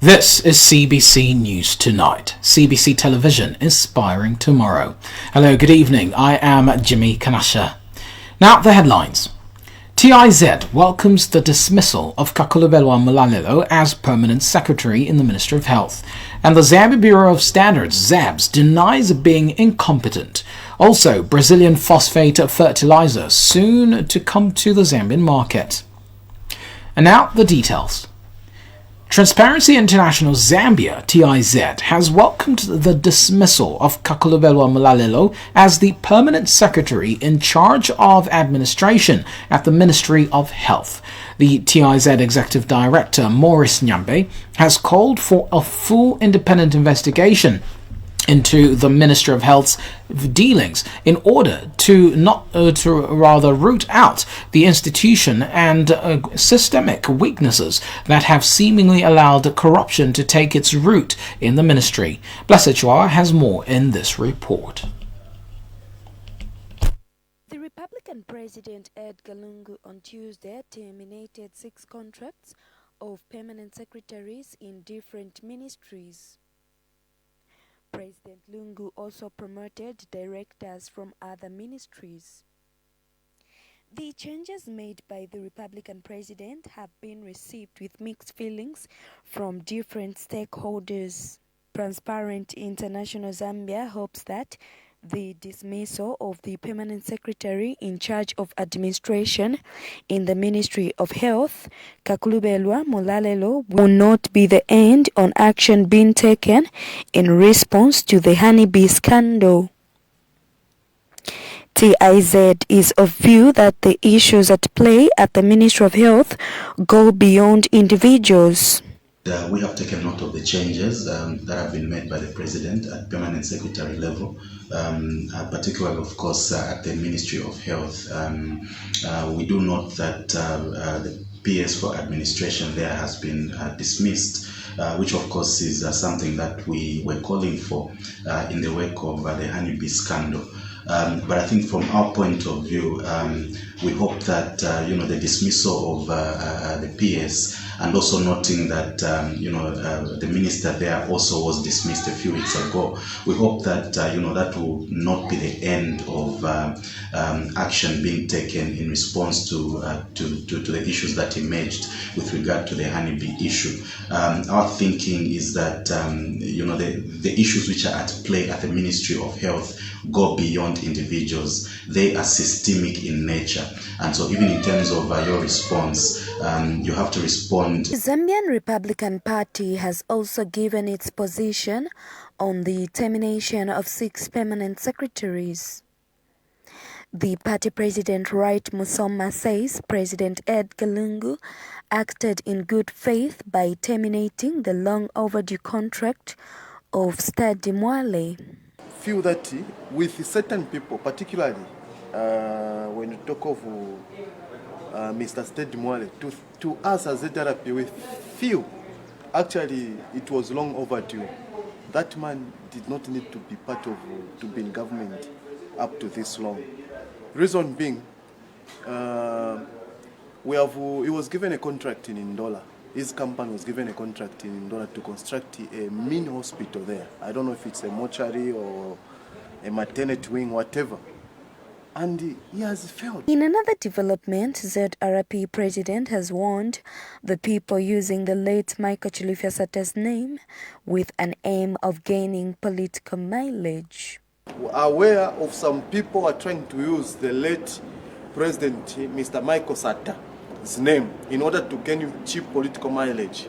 This is CBC News Tonight. CBC Television inspiring tomorrow. Hello, good evening. I am Jimmy Kanasha. Now, the headlines. TIZ welcomes the dismissal of KAKULUBELWA MULALELO as Permanent Secretary in the Ministry of Health. And the Zambia Bureau of Standards, ZABS, denies being incompetent. Also, Brazilian phosphate fertilizer soon to come to the Zambian market. And now, the details. Transparency International Zambia, TIZ, has welcomed the dismissal of KAKULUBELWA MULALELO as the permanent secretary in charge of administration at the Ministry of Health. The TIZ Executive Director, Maurice Nyambe, has called for a full independent investigation into the Ministry of Health's dealings in order to root out the institution and systemic weaknesses that have seemingly allowed corruption to take its root in the ministry. Blessed Chua has more in this report. The Republican President Edgar Lungu on Tuesday terminated 6 contracts of permanent secretaries in different ministries. President Lungu also promoted directors from other ministries. The changes made by the Republican president have been received with mixed feelings from different stakeholders. Transparent International Zambia hopes that the dismissal of the permanent secretary in charge of administration in the Ministry of Health, KAKULUBELWA MULALELO, will not be the end on action being taken in response to the honeybee scandal. TIZ is of view that the issues at play at the Ministry of Health go beyond individuals. We have taken note of the changes that have been made by the President at permanent secretary level, particularly, of course, at the Ministry of Health. We do note that the PS for administration there has been dismissed, which, of course, is something that we were calling for in the wake of the honeybee scandal. But I think from our point of view, we hope that the dismissal of the PS, and also noting that the minister there also was dismissed a few weeks ago, we hope that that will not be the end of action being taken in response to the issues that emerged with regard to the honeybee issue. Our thinking is that the issues which are at play at the Ministry of Health go beyond individuals. They are systemic in nature, and so even in terms of your response, you have to respond. The Zambian Republican Party has also given its position on the termination of 6 permanent secretaries. The party president, Wright Musoma, says President Edgar Lungu acted in good faith by terminating the long overdue contract of Stade Mwale. Feel that with certain people, particularly when you talk of Mr. Stade Mwale, to us as a therapy, we feel actually it was long overdue. That man did not need to be part of, to be in government up to this long. Reason being, he was given a contract in Ndola. His company was given a contract in Ndola to construct a mini hospital there. I don't know if it's a mortuary or a maternity wing, whatever. And he has failed. In another development, ZRP president has warned the people using the late Michael Chilufya Sata's name with an aim of gaining political mileage. We're aware of some people are trying to use the late President Mr. Michael Sata's name in order to gain cheap political mileage.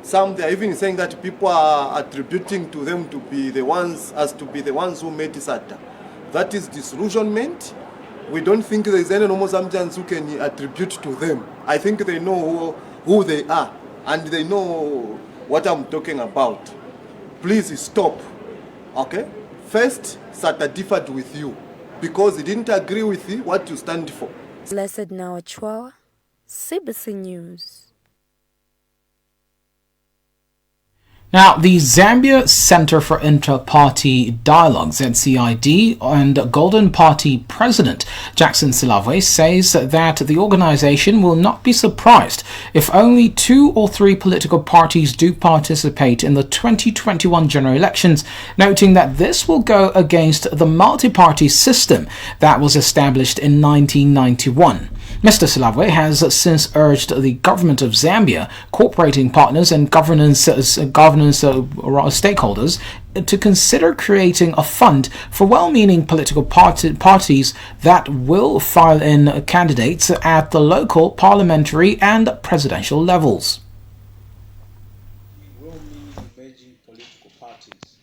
Some they are even saying that people are attributing to them to be the ones who made Sata. That is disillusionment. We don't think there is any normal Zambians who can attribute to them. I think they know who they are and they know what I'm talking about. Please stop. Okay? First, Sata differed with you because he didn't agree with you what you stand for. Blessed Now Chua, CBC News. Now, the Zambia Center for Inter-Party Dialogue, ZCID, and Golden Party President Jackson Silavwe says that the organization will not be surprised if only 2 or 3 political parties do participate in the 2021 general elections, noting that this will go against the multi-party system that was established in 1991. Mr. Silavwe has since urged the government of Zambia, cooperating partners and governance stakeholders to consider creating a fund for well-meaning political parties that will file in candidates at the local, parliamentary and presidential levels. Well-meaning emerging political parties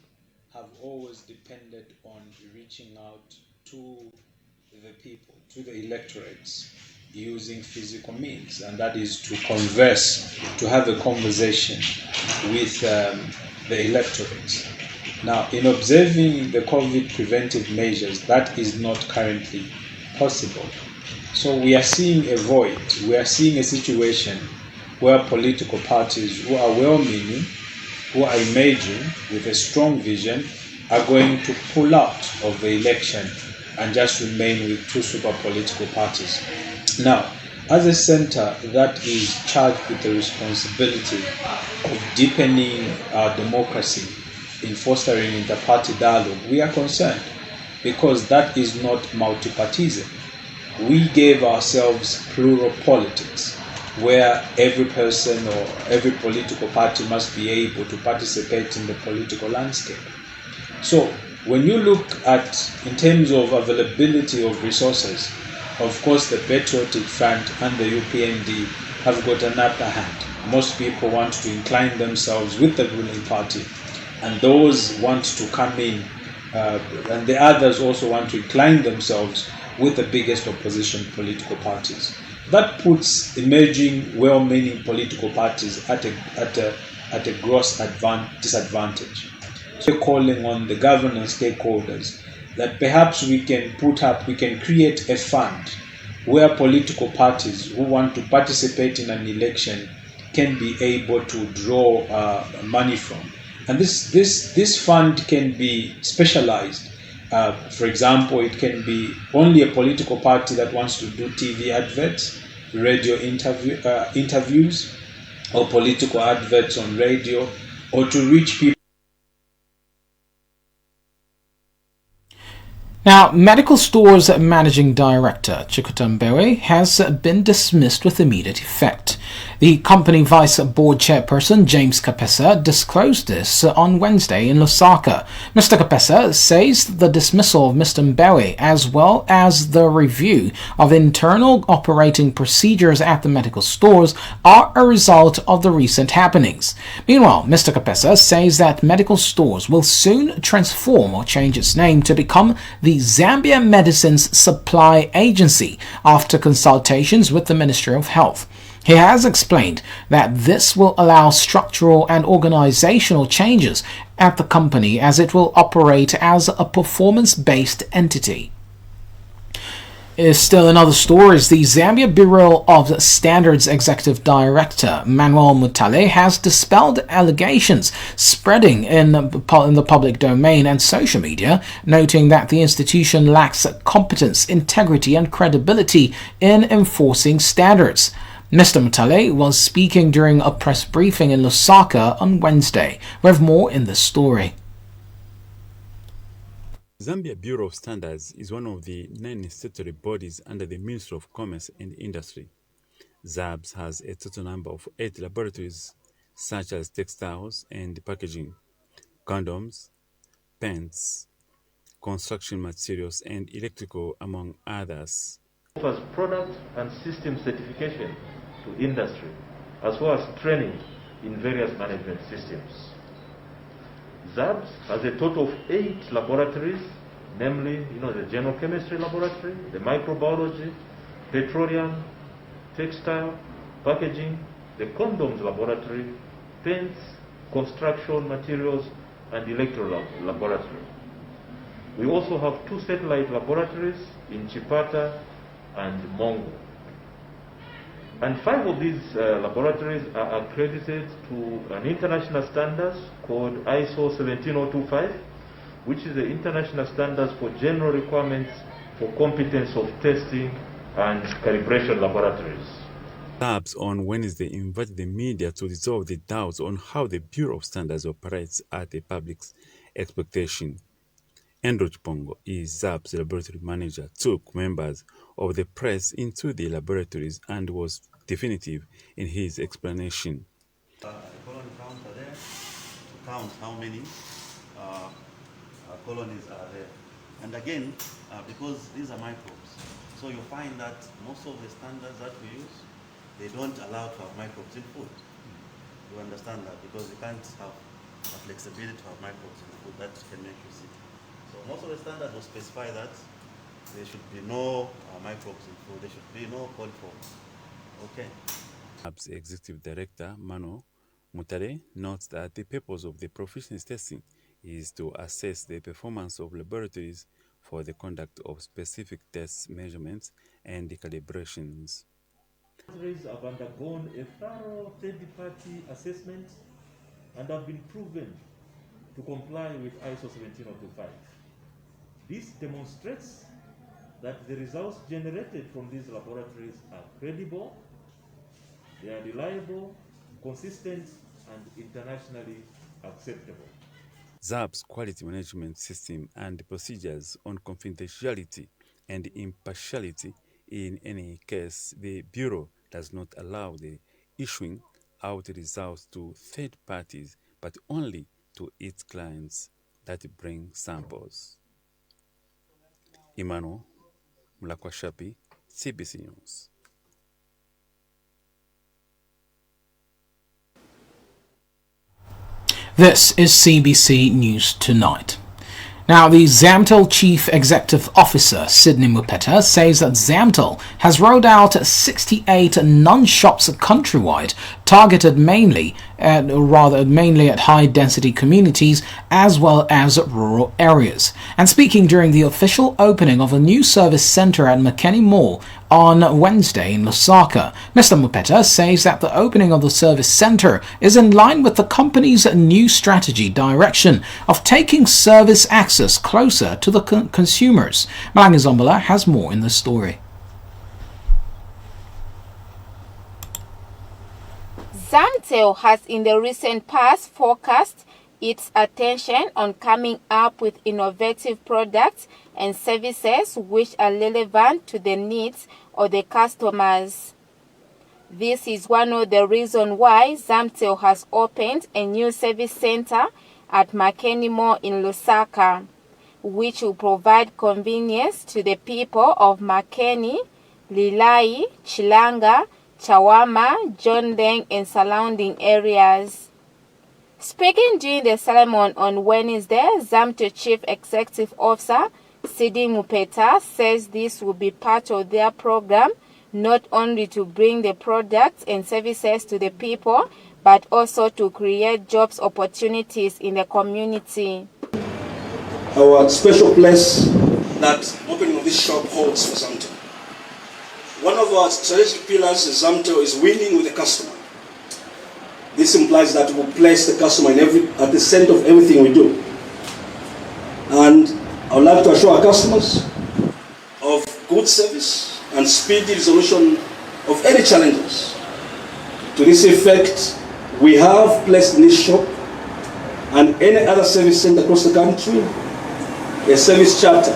have always depended on reaching out to the people, to the electorates, using physical means, and that is to converse, to have a conversation with the electorate. Now, in observing the COVID preventive measures, that is not currently possible. So we are seeing a void, we are seeing a situation where political parties who are well-meaning, who are emerging with a strong vision, are going to pull out of the election and just remain with 2 super political parties. Now, as a center that is charged with the responsibility of deepening our democracy in fostering inter-party dialogue, we are concerned because that is not multipartism. We gave ourselves plural politics, where every person or every political party must be able to participate in the political landscape. So, when you look at, in terms of availability of resources, of course the Patriotic Front and the UPND have got an upper hand. Most people want to incline themselves with the ruling party, and those want to come in, and the others also want to incline themselves with the biggest opposition political parties. That puts emerging, well-meaning political parties at a gross disadvantage. So calling on the governance stakeholders that perhaps we can create a fund where political parties who want to participate in an election can be able to draw money from. And this fund can be specialized. For example, it can be only a political party that wants to do TV adverts, radio interviews, or political adverts on radio, or to reach people. Now, Medical Stores Managing Director Chikutambewe has been dismissed with immediate effect. The company Vice Board Chairperson James Kapesa disclosed this on Wednesday in Lusaka. Mr. Kapesa says the dismissal of Mr. Mbewe, as well as the review of internal operating procedures at the medical stores, are a result of the recent happenings. Meanwhile, Mr. Kapesa says that medical stores will soon transform or change its name to become the Zambia Medicines Supply Agency after consultations with the Ministry of Health. He has explained that this will allow structural and organizational changes at the company as it will operate as a performance-based entity. Still in other stories, the Zambia Bureau of Standards Executive Director Manuel Mutale has dispelled allegations spreading in the public domain and social media, noting that the institution lacks competence, integrity and credibility in enforcing standards. Mr. Mutale was speaking during a press briefing in Lusaka on Wednesday. We have more in this story. Zambia Bureau of Standards is one of the 9 statutory bodies under the Ministry of Commerce and Industry. ZABS has a total number of 8 laboratories such as textiles and packaging, condoms, pens, construction materials and electrical, among others. Offers product and system certification to industry, as well as training in various management systems. ZABS has a total of 8 laboratories, namely, the general chemistry laboratory, the microbiology, petroleum, textile, packaging, the condoms laboratory, paints, construction materials, and electro laboratory. We also have 2 satellite laboratories in Chipata and Mongo. And 5 of these laboratories are accredited to an international standard called ISO 17025, which is the international standards for general requirements for competence of testing and calibration laboratories. ZABS on Wednesday invited the media to resolve the doubts on how the Bureau of Standards operates at the public's expectation. Andrew Chipongo is ZABS laboratory manager, took members of the press into the laboratories and was definitive in his explanation. Colony counter there to count how many colonies are there. And again, because these are microbes, so you find that most of the standards that we use, they don't allow to have microbes in food. You understand that? Because you can't have a flexibility to have microbes in food that can make you sick. So most of the standards will specify that there should be no microbes in food, there should be no coliforms. Okay. ZABS Executive Director Mano Mutare notes that the purpose of the proficiency testing is to assess the performance of laboratories for the conduct of specific tests, measurements, and calibrations. Laboratories have undergone a thorough third-party assessment and have been proven to comply with ISO 17025. This demonstrates that the results generated from these laboratories are credible, they are reliable, consistent, and internationally acceptable. ZABS quality management system and procedures on confidentiality and impartiality. In any case, the Bureau does not allow the issuing out results to third parties, but only to its clients that bring samples. Emmanuel Mlakwashapi, CBC News. This is CBC News Tonight. Now, the ZAMTEL Chief Executive Officer, Sydney Mupeta, says that ZAMTEL has rolled out 68 non-shops countrywide, targeted mainly at high-density communities as well as rural areas. And speaking during the official opening of a new service centre at Makeni Mall on Wednesday in Lusaka, Mr. Mupeta says that the opening of the service centre is in line with the company's new strategy direction of taking service access closer to the consumers. Malangi Zombola has more in the story. ZAMTEL has in the recent past focused its attention on coming up with innovative products and services which are relevant to the needs of the customers. This is one of the reasons why ZAMTEL has opened a new service center at Makeni Mall in Lusaka, which will provide convenience to the people of Makeni, Lilai, Chilanga, Chawama, Jondeng, and surrounding areas. Speaking during the ceremony on Wednesday, ZAMTEL Chief Executive Officer Sidi Mupeta says this will be part of their program, not only to bring the products and services to the people, but also to create jobs opportunities in the community. Our special place that opening of this shop holds for ZAMTEL. One of our strategic pillars is ZAMTEL is winning with the customer. This implies that we place the customer at the center of everything we do. And I would like to assure our customers of good service and speedy resolution of any challenges. To this effect, we have placed in this shop and any other service center across the country a service charter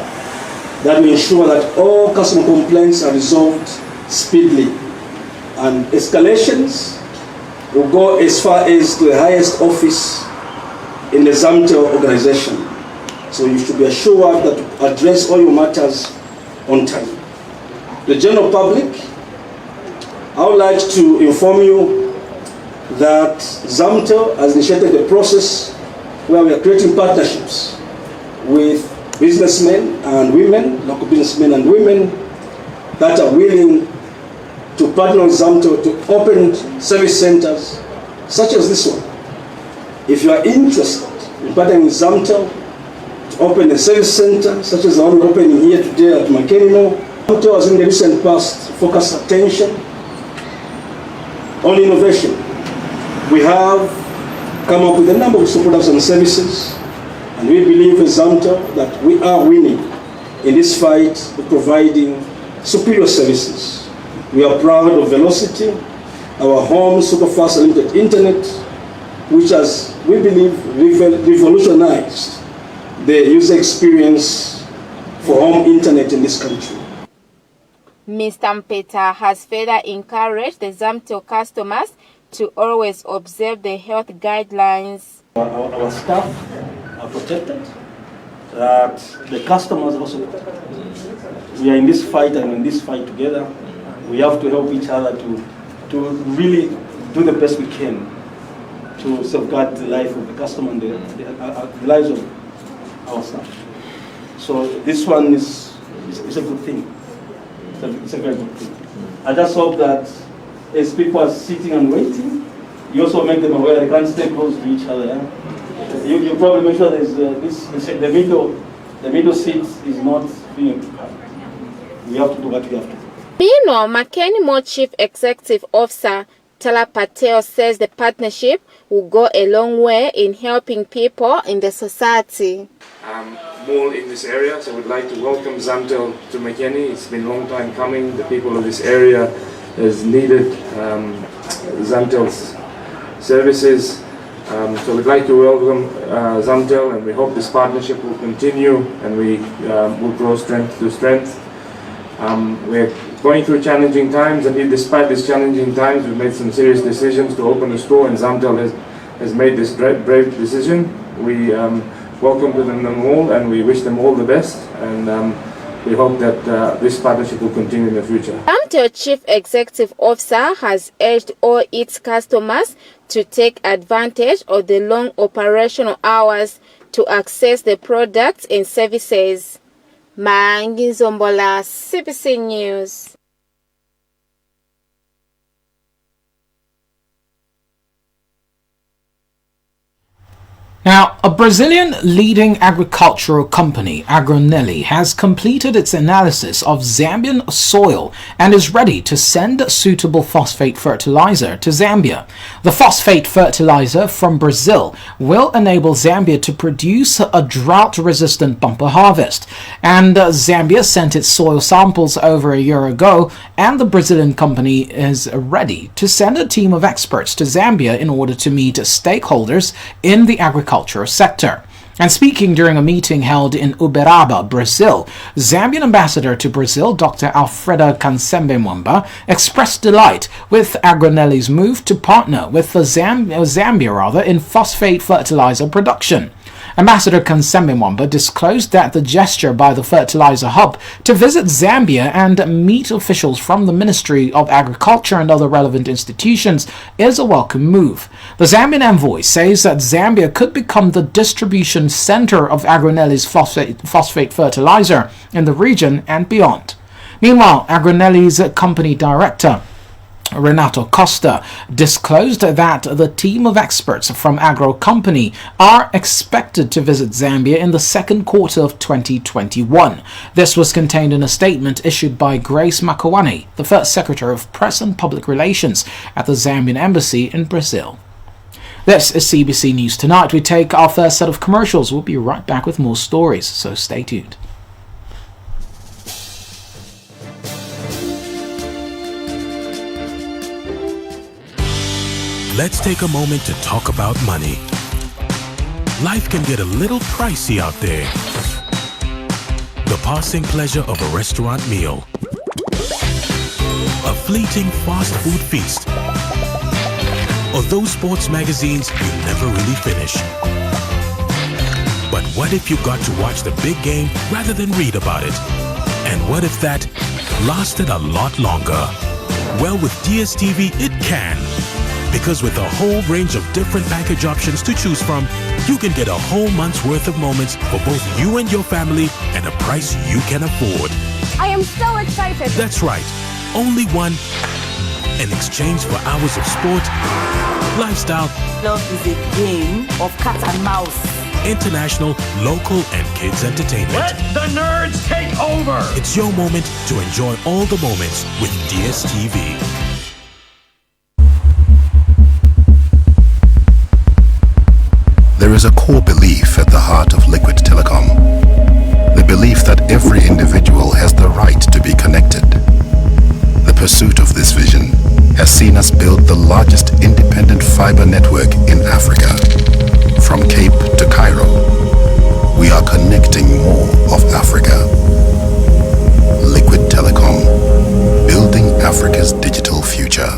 that will ensure that all customer complaints are resolved speedily, and escalations will go as far as to the highest office in the ZAMTEL organization. So you should be assured that to address all your matters on time. The general public, I would like to inform you that ZAMTEL has initiated a process where we are creating partnerships with businessmen and women, local businessmen and women that are willing to partner with ZAMTEL to open service centers such as this one. If you are interested in partnering with ZAMTEL to open a service center such as the one we're opening here today at Makeni Mall, ZAMTEL has in the recent past focused attention On innovation, we have come up with a number of products and services, and we believe as ZAMTO that we are winning in this fight of providing superior services. We are proud of Velocity, our home superfast unlimited internet, which has, we believe, revolutionized the user experience for home internet in this country. Mr. Mpeta has further encouraged the ZAMTO customers to always observe the health guidelines. Our staff are protected, that the customers are also protected. We are in this fight, and in this fight together, we have to help each other to really do the best we can to safeguard the life of the customer and the lives of our staff. So this one is a good thing. It's a very good thing. I just hope that as people are sitting and waiting, you also make them aware they can't stay close to each other. Yeah? You probably make sure there's the middle seat is not being occupied. We have to do what we have to do. Meanwhile, Makenimo Chief Executive Officer Tala Patel says the partnership will go a long way in helping people in the society. More in this area, so we'd like to welcome ZAMTO to Makeni. It's been a long time coming. The people of this area has needed ZAMTO's services. So we'd like to welcome ZAMTO, and we hope this partnership will continue and we will grow strength to strength. We're going through challenging times, and despite these challenging times, we've made some serious decisions to open a store, and ZAMTO has made this brave decision. We welcome them all, and we wish them all the best, and we hope that this partnership will continue in the future. ZAMTO Chief Executive Officer has urged all its customers to take advantage of the long operational hours to access the products and services. Mangi Zombola, CBC News. Now, a Brazilian leading agricultural company, Agronelli, has completed its analysis of Zambian soil and is ready to send suitable phosphate fertilizer to Zambia. The phosphate fertilizer from Brazil will enable Zambia to produce a drought-resistant bumper harvest. And Zambia sent its soil samples over a year ago, and the Brazilian company is ready to send a team of experts to Zambia in order to meet stakeholders in the agricultural sector. And speaking during a meeting held in Uberaba, Brazil, Zambian ambassador to Brazil, Dr. Alfreda Kansembe expressed delight with Agronelli's move to partner with Zambia in phosphate fertilizer production. Ambassador Kansembe disclosed that the gesture by the fertilizer hub to visit Zambia and meet officials from the Ministry of Agriculture and other relevant institutions is a welcome move. The Zambian envoy says that Zambia could become the distribution center of Agronelli's phosphate fertilizer in the region and beyond. Meanwhile, Agronelli's company director, Renato Costa, disclosed that the team of experts from Agro Company are expected to visit Zambia in the second quarter of 2021. This was contained in a statement issued by Grace Makowane, the first Secretary of Press and Public Relations at the Zambian Embassy in Brazil. This is CBC News Tonight. We take our first set of commercials. We'll be right back with more stories, so stay tuned. Let's take a moment to talk about money. Life can get a little pricey out there. The passing pleasure of a restaurant meal, a fleeting fast food feast, or those sports magazines you never really finish. But what if you got to watch the big game rather than read about it? And what if that lasted a lot longer? Well, with DSTV, it can. Because with a whole range of different package options to choose from, you can get a whole month's worth of moments for both you and your family at a price you can afford. I am so excited. That's right. Only one in exchange for hours of sport, lifestyle. Love is a game of cat and mouse. International, local, and kids entertainment. Let the nerds take over. It's your moment to enjoy all the moments with DSTV. There is a core belief at the heart of Liquid Telecom. The belief that every individual has the right to be connected. The pursuit of this vision has seen us build the largest independent fiber network in Africa. From Cape to Cairo, we are connecting more of Africa. Liquid Telecom, building Africa's digital future.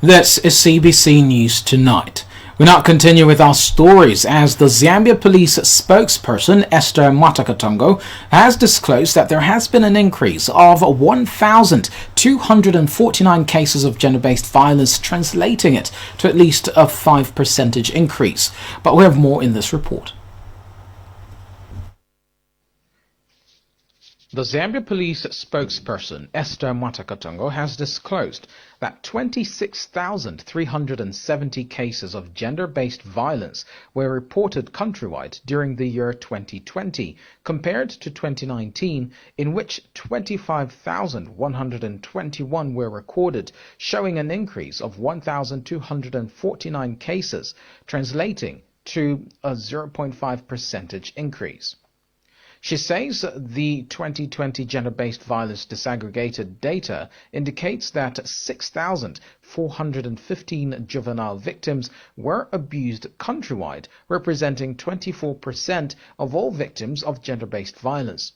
This is CBC News Tonight. We now continue with our stories as the Zambia police spokesperson Esther Matakatongo has disclosed that there has been an increase of 1,249 cases of gender-based violence, translating it to at least a 5% increase. But we have more in this report. The Zambia police spokesperson Esther Matakatongo has disclosed that 26,370 cases of gender-based violence were reported countrywide during the year 2020, compared to 2019, in which 25,121 were recorded, showing an increase of 1,249 cases, translating to a 0.5% increase. She says the 2020 gender-based violence disaggregated data indicates that 6,415 juvenile victims were abused countrywide, representing 24% of all victims of gender-based violence.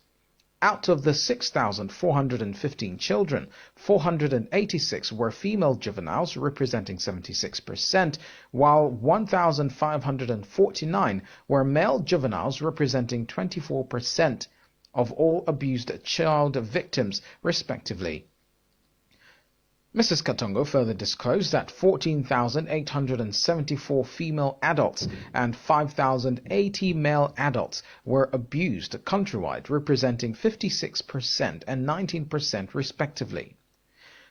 Out of the 6,415 children, 486 were female juveniles, representing 76%, while 1,549 were male juveniles, representing 24% of all abused child victims, respectively. Mrs. Katongo further disclosed that 14,874 female adults and 5,080 male adults were abused countrywide, representing 56% and 19% respectively.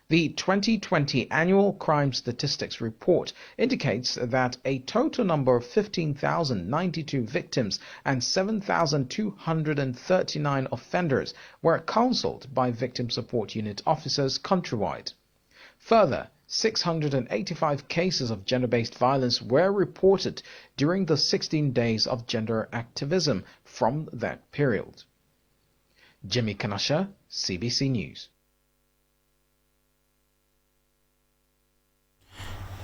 The 2020 Annual Crime Statistics Report indicates that a total number of 15,092 victims and 7,239 offenders were counseled by Victim Support Unit officers countrywide. Further, 685 cases of gender-based violence were reported during the 16 days of gender activism from that period. Jimmy Kanasha, CBC News.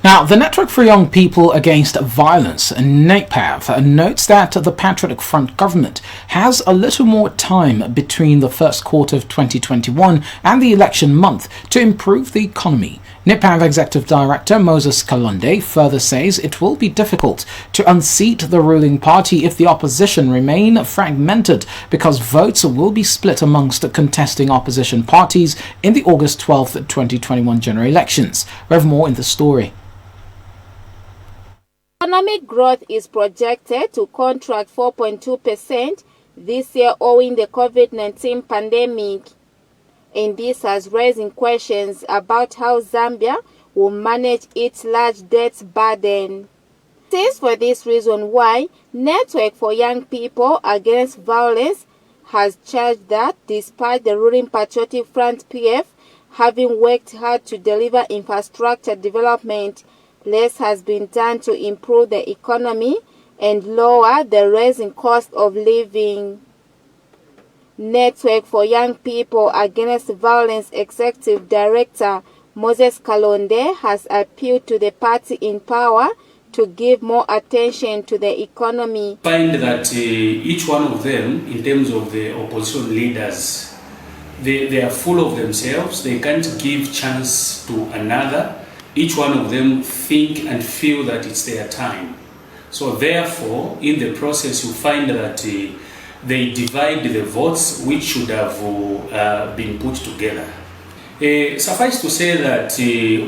Now, the Network for Young People Against Violence, NAPAV, notes that the Patriotic Front government has a little more time between the first quarter of 2021 and the election month to improve the economy. NAPAV Executive Director Moses Kalonde further says it will be difficult to unseat the ruling party if the opposition remain fragmented, because votes will be split amongst contesting opposition parties in the August 12, 2021 general elections. We have more in the story. Economic growth is projected to contract 4.2% this year owing the COVID-19 pandemic, and this has raised questions about how Zambia will manage its large debt burden. It is for this reason why Network for Young People Against Violence has charged that despite the ruling Patriotic Front PF having worked hard to deliver infrastructure development, less has been done to improve the economy and lower the rising cost of living. Network for Young People Against Violence Executive Director Moses Kalonde has appealed to the party in power to give more attention to the economy. Find that each one of them, in terms of the opposition leaders, they are full of themselves. They can't give chance to another. Each one of them think and feel that it's their time. So therefore, in the process, you find that they divide the votes which should have been put together. Suffice to say that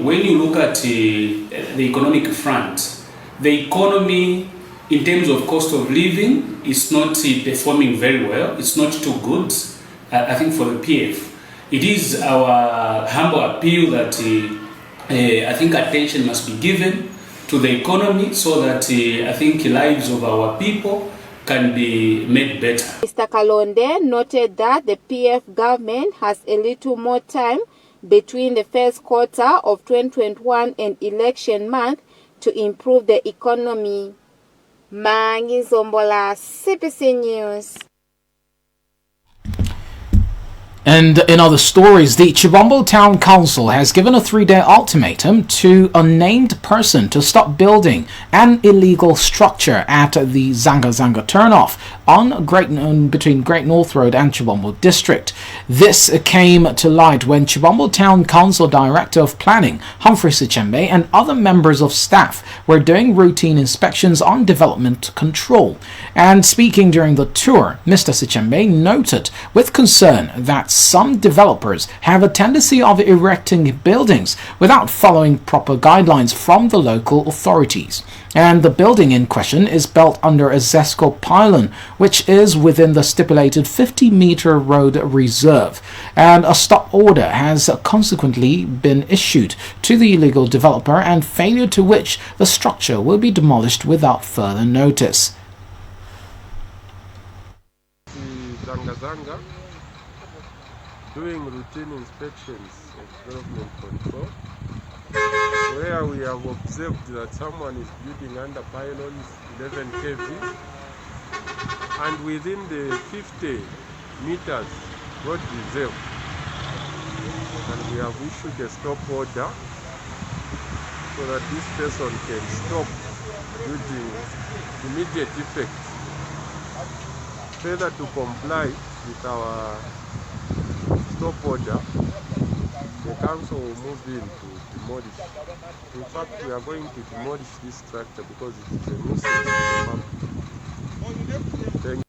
when you look at the economic front, the economy in terms of cost of living is not performing very well. It's not too good, I think, for the PF. It is our humble appeal that I think attention must be given to the economy so that I think lives of our people can be made better. Mr. Kalonde noted that the PF government has a little more time between the first quarter of 2021 and election month to improve the economy. Mangi Zombola, CBC News. And in other stories, the Chibombo Town Council has given a 3-day ultimatum to a named person to stop building an illegal structure at the Zanga Zanga turnoff between Great North Road and Chibombo District. This came to light when Chibombo Town Council Director of Planning, Humphrey Sichembe, and other members of staff were doing routine inspections on development control. And speaking during the tour, Mr. Sichembe noted with concern that some developers have a tendency of erecting buildings without following proper guidelines from the local authorities. And the building in question is built under a ZESCO pylon, which is within the stipulated 50-meter road reserve. And a stop order has consequently been issued to the illegal developer, and failure to which the structure will be demolished without further notice. Zanga Zanga doing routine inspections of development control, where we have observed that someone is building under pylons 11 kV and within the 50 meters road reserve, and we have issued a stop order so that this person can stop building immediate effect. Further to comply with our stop order, the council will move in to demolish. In fact, we are going to demolish this structure because it is a nuisance to the public. Thank you.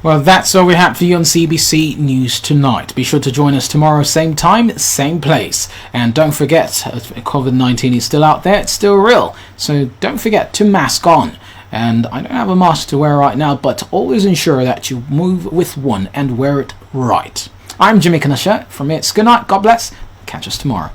Well, that's all we have for you on CBC News Tonight. Be sure to join us tomorrow, same time, same place. And don't forget, COVID-19 is still out there, it's still real. So don't forget to mask on. And I don't have a mask to wear right now, but always ensure that you move with one and wear it right. I'm Jimmy Kanasha from It's Good Night, God bless, catch us tomorrow.